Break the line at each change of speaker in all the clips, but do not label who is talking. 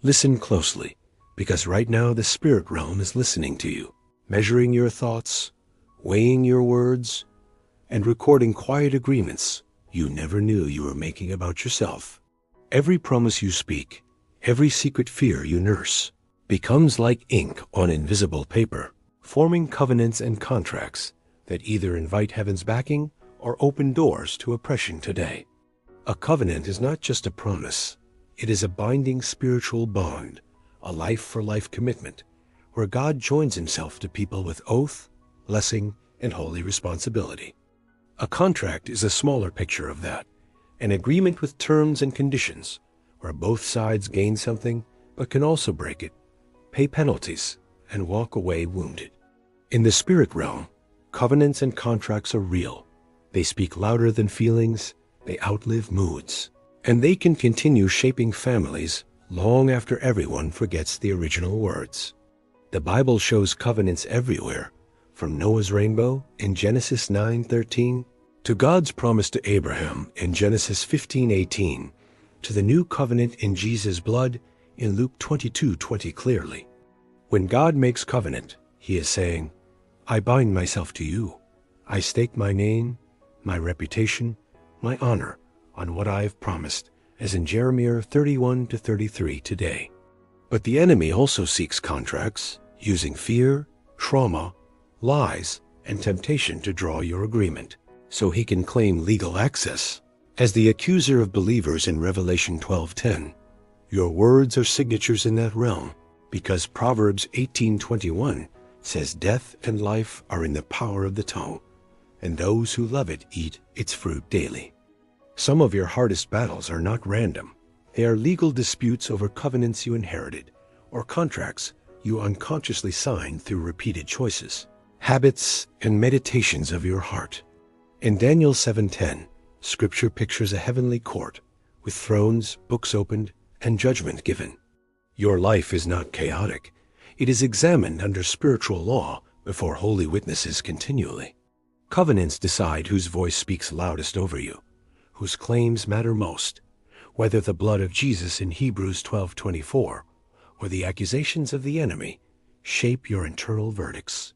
Listen closely, because right now the spirit realm is listening to you, measuring your thoughts, weighing your words, and recording quiet agreements you never knew you were making about yourself. Every promise you speak, every secret fear you nurse, becomes like ink on invisible paper, forming covenants and contracts that either invite heaven's backing or open doors to oppression today. A covenant is not just a promise. It is a binding spiritual bond, a life-for-life commitment, where God joins himself to people with oath, blessing, and holy responsibility. A contract is a smaller picture of that, an agreement with terms and conditions, where both sides gain something but can also break it, pay penalties, and walk away wounded. In the spirit realm, covenants and contracts are real. They speak louder than feelings, they outlive moods, and they can continue shaping families long after everyone forgets the original words. The Bible shows covenants everywhere, from Noah's rainbow in Genesis 9:13 to God's promise to Abraham in Genesis 15:18 to the new covenant in Jesus' blood in Luke 22:20 clearly. When God makes covenant, he is saying, I bind myself to you. I stake my name, my reputation, my honor on what I have promised, as in Jeremiah 31-33 today. But the enemy also seeks contracts, using fear, trauma, lies, and temptation to draw your agreement, so he can claim legal access. As the accuser of believers in Revelation 12:10, your words are signatures in that realm, because Proverbs 18:21 says death and life are in the power of the tongue, and those who love it eat its fruit daily. Some of your hardest battles are not random. They are legal disputes over covenants you inherited, or contracts you unconsciously signed through repeated choices, habits, and meditations of your heart. In Daniel 7:10, Scripture pictures a heavenly court with thrones, books opened, and judgment given. Your life is not chaotic. It is examined under spiritual law before holy witnesses continually. Covenants decide whose voice speaks loudest over you, whose claims matter most, whether the blood of Jesus in Hebrews 12:24 or the accusations of the enemy shape your internal verdicts.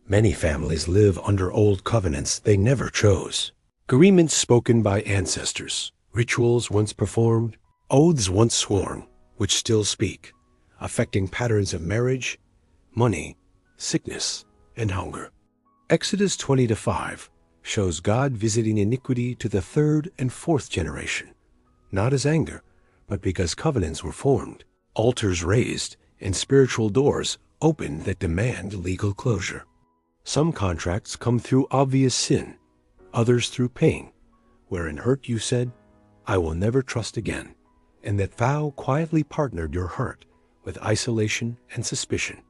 Many families live under old covenants they never chose, agreements spoken by ancestors, rituals once performed, oaths once sworn, which still speak, affecting patterns of marriage, money, sickness, and hunger. Exodus 20:5 shows God visiting iniquity to the third and fourth generation, not as anger, but because covenants were formed, altars raised, and spiritual doors opened that demand legal closure. Some contracts come through obvious sin, others through pain, where in hurt you said, I will never trust again, and that vow quietly partnered your heart with isolation and suspicion.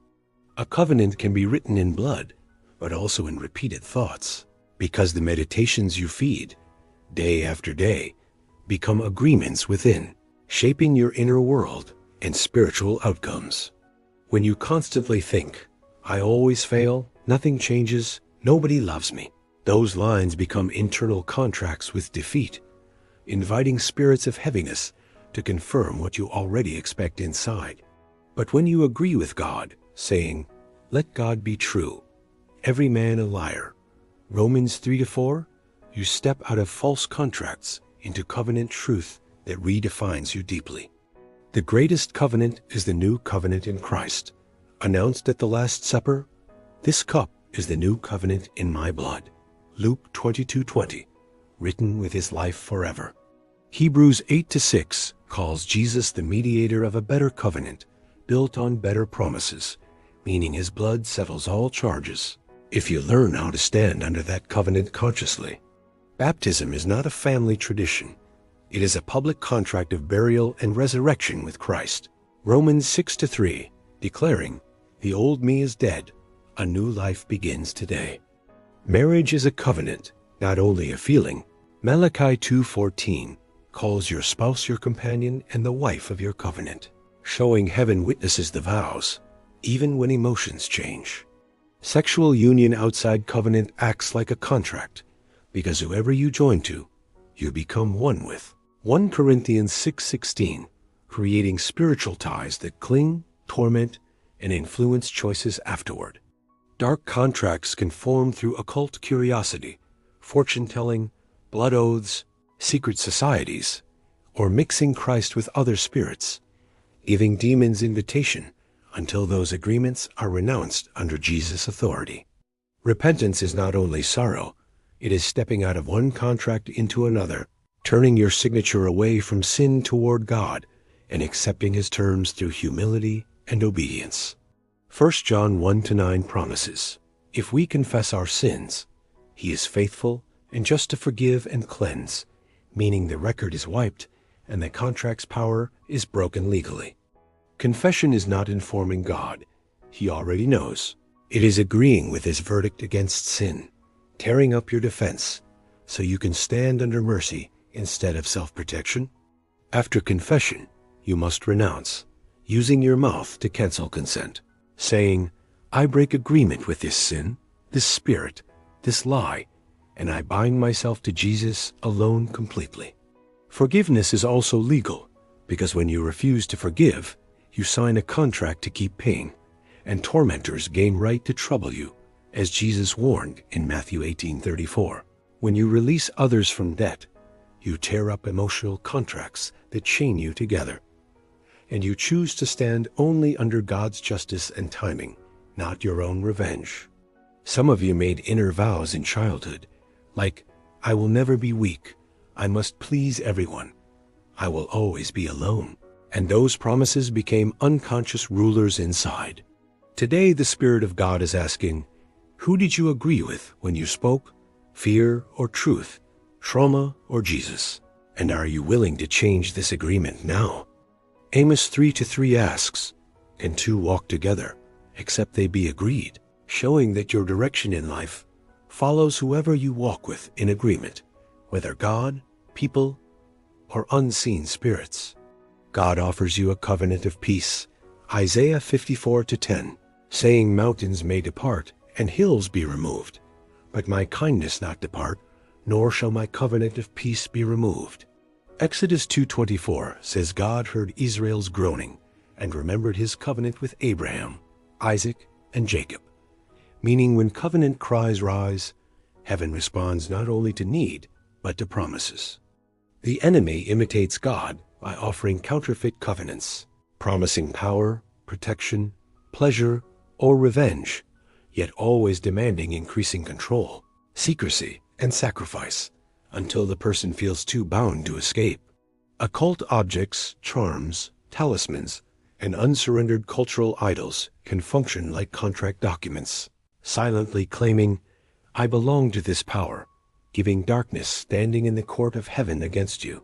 A covenant can be written in blood, but also in repeated thoughts, because the meditations you feed, day after day, become agreements within, shaping your inner world and spiritual outcomes. When you constantly think, I always fail, nothing changes, nobody loves me, those lines become internal contracts with defeat, inviting spirits of heaviness to confirm what you already expect inside. But when you agree with God, saying, let God be true, every man a liar, Romans 3-4, you step out of false contracts into covenant truth that redefines you deeply. The greatest covenant is the new covenant in Christ, announced at the Last Supper. This cup is the new covenant in my blood. Luke 22:20, written with his life forever. Hebrews 8-6 calls Jesus the mediator of a better covenant, built on better promises, meaning his blood settles all charges, if you learn how to stand under that covenant consciously. Baptism is not a family tradition. It is a public contract of burial and resurrection with Christ. Romans 6-3, declaring, the old me is dead, a new life begins today. Marriage is a covenant, not only a feeling. Malachi 2:14 calls your spouse your companion and the wife of your covenant, showing heaven witnesses the vows, even when emotions change. Sexual union outside covenant acts like a contract, because whoever you join to, you become one with. 1 Corinthians 6:16, creating spiritual ties that cling, torment, and influence choices afterward. Dark contracts can form through occult curiosity, fortune-telling, blood oaths, secret societies, or mixing Christ with other spirits, giving demons invitation until those agreements are renounced under Jesus' authority. Repentance is not only sorrow, it is stepping out of one contract into another, turning your signature away from sin toward God, and accepting his terms through humility and obedience. 1 John 1-9 promises, "If we confess our sins, he is faithful and just to forgive and cleanse," meaning the record is wiped and the contract's power is broken legally. Confession is not informing God. He already knows. It is agreeing with his verdict against sin, tearing up your defense so you can stand under mercy instead of self-protection. After confession, you must renounce, using your mouth to cancel consent, saying, "I break agreement with this sin, this spirit, this lie, and I bind myself to Jesus alone completely." Forgiveness is also legal, because when you refuse to forgive, you sign a contract to keep paying, and tormentors gain right to trouble you, as Jesus warned in Matthew 18:34. When you release others from debt, you tear up emotional contracts that chain you together, and you choose to stand only under God's justice and timing, not your own revenge. Some of you made inner vows in childhood, like, "I will never be weak, I must please everyone, I will always be alone," and those promises became unconscious rulers inside. Today the Spirit of God is asking, who did you agree with when you spoke? Fear or truth? Trauma or Jesus? And are you willing to change this agreement now? Amos 3:3 asks, "Can two walk together, except they be agreed?" Showing that your direction in life follows whoever you walk with in agreement, whether God, people, or unseen spirits. God offers you a covenant of peace, Isaiah 54:10, saying, "Mountains may depart and hills be removed, but my kindness not depart, nor shall my covenant of peace be removed." Exodus 2:24 says God heard Israel's groaning and remembered his covenant with Abraham, Isaac, and Jacob, meaning when covenant cries rise, heaven responds not only to need, but to promises. The enemy imitates God by offering counterfeit covenants, promising power, protection, pleasure, or revenge, yet always demanding increasing control, secrecy, and sacrifice, until the person feels too bound to escape. Occult objects, charms, talismans, and unsurrendered cultural idols can function like contract documents, silently claiming, "I belong to this power," giving darkness standing in the court of heaven against you.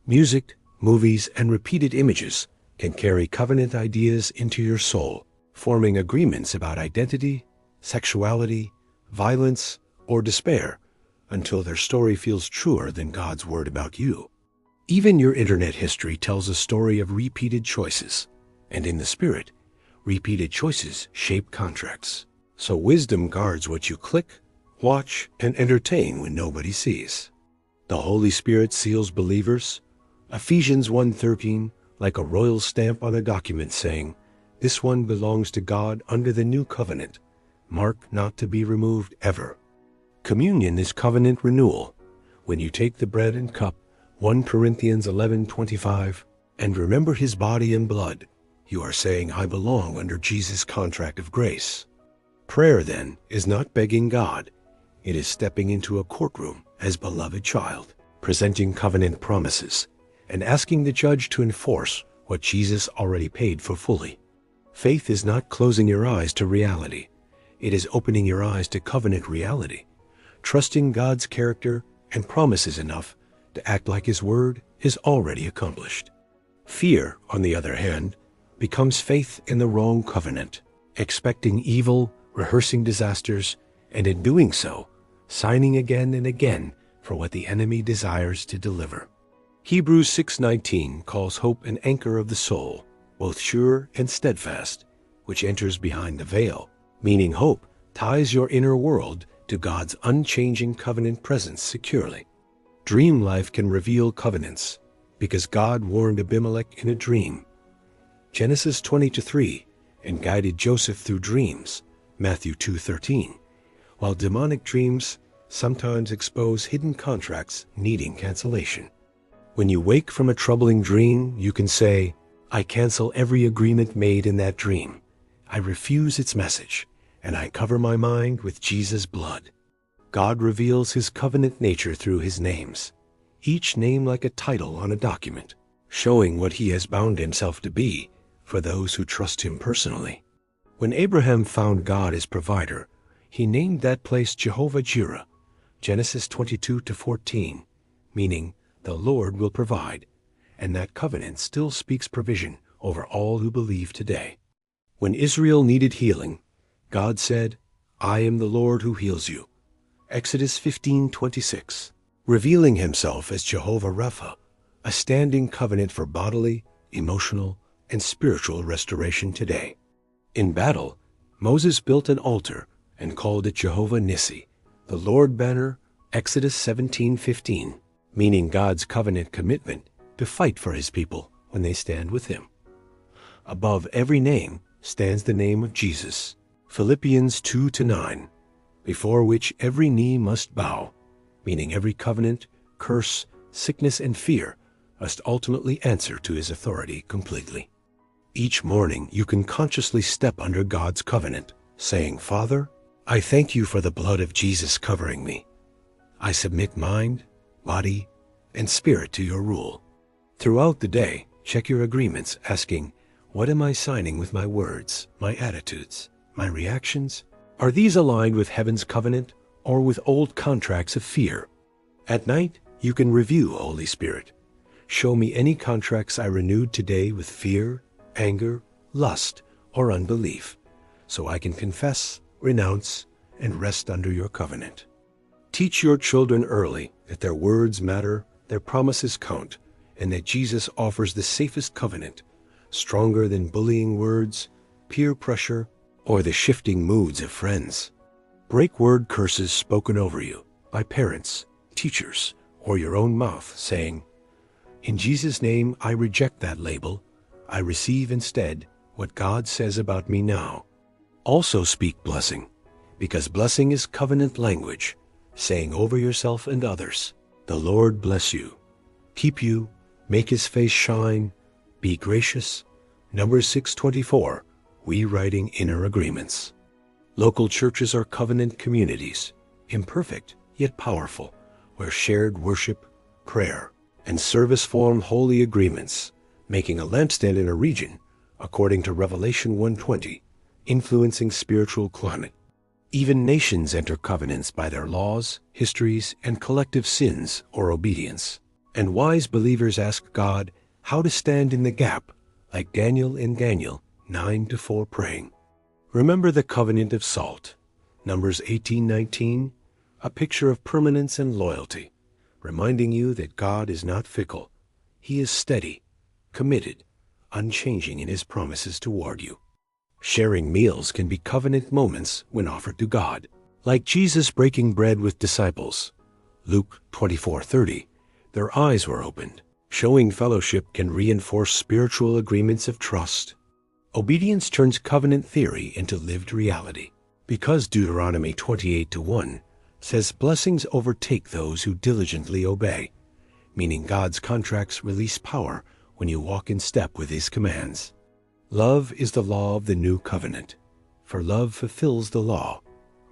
Music, movies, and repeated images can carry covenant ideas into your soul, forming agreements about identity, sexuality, violence, or despair, until their story feels truer than God's word about you. Even your internet history tells a story of repeated choices, and in the spirit, repeated choices shape contracts. So wisdom guards what you click, watch, and entertain when nobody sees. The Holy Spirit seals believers, Ephesians 1:13, like a royal stamp on a document saying, "This one belongs to God under the new covenant, marked not to be removed ever." Communion is covenant renewal. When you take the bread and cup, 1 Corinthians 11:25, and remember his body and blood, you are saying, "I belong under Jesus' contract of grace." Prayer, then, is not begging God. It is stepping into a courtroom as beloved child, presenting covenant promises, and asking the judge to enforce what Jesus already paid for fully. Faith is not closing your eyes to reality. It is opening your eyes to covenant reality, trusting God's character and promises enough to act like his word is already accomplished. Fear, on the other hand, becomes faith in the wrong covenant, expecting evil, rehearsing disasters, and in doing so, signing again and again for what the enemy desires to deliver. Hebrews 6:19 calls hope an anchor of the soul, both sure and steadfast, which enters behind the veil, meaning hope ties your inner world to God's unchanging covenant presence securely. Dream life can reveal covenants, because God warned Abimelech in a dream. Genesis 20-3, and guided Joseph through dreams. Matthew 2:13. While demonic dreams sometimes expose hidden contracts needing cancellation. When you wake from a troubling dream, you can say, I cancel every agreement made in that dream. I refuse its message, and I cover my mind with Jesus' blood. God reveals his covenant nature through his names, each name like a title on a document, showing what he has bound himself to be for those who trust him personally. When Abraham found God as provider, he named that place Jehovah-Jireh, Genesis 22-14, meaning the Lord will provide, and that covenant still speaks provision over all who believe today. When Israel needed healing, God said, I am the Lord who heals you, Exodus 15:26, revealing himself as Jehovah Rapha, a standing covenant for bodily, emotional, and spiritual restoration today. In battle, Moses built an altar and called it Jehovah Nissi, the Lord banner, Exodus 17:15, meaning God's covenant commitment to fight for his people when they stand with him. Above every name stands the name of Jesus, Philippians 2-9, before which every knee must bow, meaning every covenant, curse, sickness, and fear must ultimately answer to his authority completely. Each morning you can consciously step under God's covenant, saying, Father, I thank you for the blood of Jesus covering me. I submit mind, body, and spirit to your rule. Throughout the day, check your agreements, asking, what am I signing with my words, my attitudes, my reactions? Are these aligned with heaven's covenant or with old contracts of fear? At night, you can review, Holy Spirit. Show me any contracts I renewed today with fear, anger, lust, or unbelief, so I can confess, renounce, and rest under your covenant. Teach your children early that their words matter, their promises count, and that Jesus offers the safest covenant, stronger than bullying words, peer pressure, or the shifting moods of friends. Break word curses spoken over you by parents, teachers, or your own mouth, saying, in Jesus' name I reject that label. I receive instead what God says about me now. Also speak blessing, because blessing is covenant language, saying over yourself and others, the Lord bless you, keep you, make his face shine, be gracious. Numbers 6:24, we writing inner agreements. Local churches are covenant communities, imperfect yet powerful, where shared worship, prayer, and service form holy agreements, making a lampstand in a region, according to Revelation 1:20, influencing spiritual climate. Even nations enter covenants by their laws, histories, and collective sins or obedience. And wise believers ask God how to stand in the gap, like Daniel in Daniel 9-4 praying. Remember the covenant of salt, Numbers 18:19, a picture of permanence and loyalty, reminding you that God is not fickle. He is steady, committed, unchanging in his promises toward you. Sharing meals can be covenant moments when offered to God, like Jesus breaking bread with disciples. Luke 24:30, their eyes were opened. Showing fellowship can reinforce spiritual agreements of trust. Obedience turns covenant theory into lived reality, because Deuteronomy 28:1 says blessings overtake those who diligently obey, meaning God's contracts release power when you walk in step with his commands. Love is the law of the new covenant, for love fulfills the law,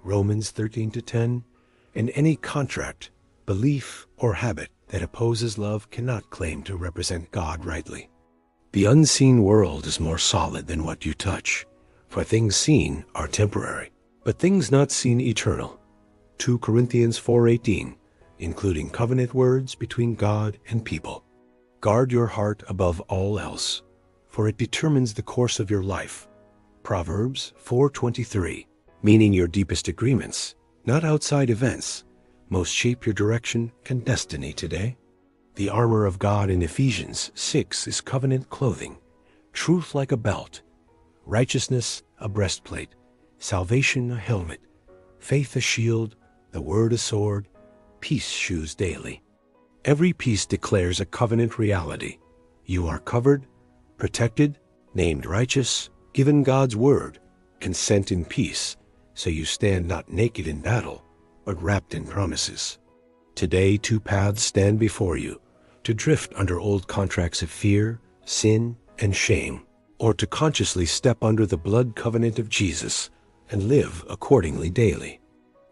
Romans 13:10, and any contract, belief, or habit that opposes love cannot claim to represent God rightly. The unseen world is more solid than what you touch, for things seen are temporary, but things not seen eternal. 2 Corinthians 4:18, including covenant words between God and people. Guard your heart above all else, for it determines the course of your life. Proverbs 4:23, meaning your deepest agreements, not outside events, most shape your direction and destiny today. The armor of God in Ephesians 6 is covenant clothing, truth like a belt, righteousness a breastplate, salvation a helmet, faith a shield, the word a sword, peace shoes daily. Every piece declares a covenant reality. You are covered, protected, named righteous, given God's word, consent in peace, so you stand not naked in battle, but wrapped in promises. Today 2 paths stand before you: to drift under old contracts of fear, sin, and shame, or to consciously step under the blood covenant of Jesus and live accordingly daily.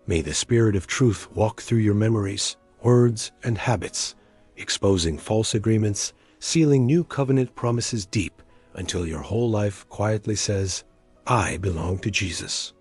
May the Spirit of truth walk through your memories, words, and habits, exposing false agreements, sealing new covenant promises deep until your whole life quietly says, I belong to Jesus.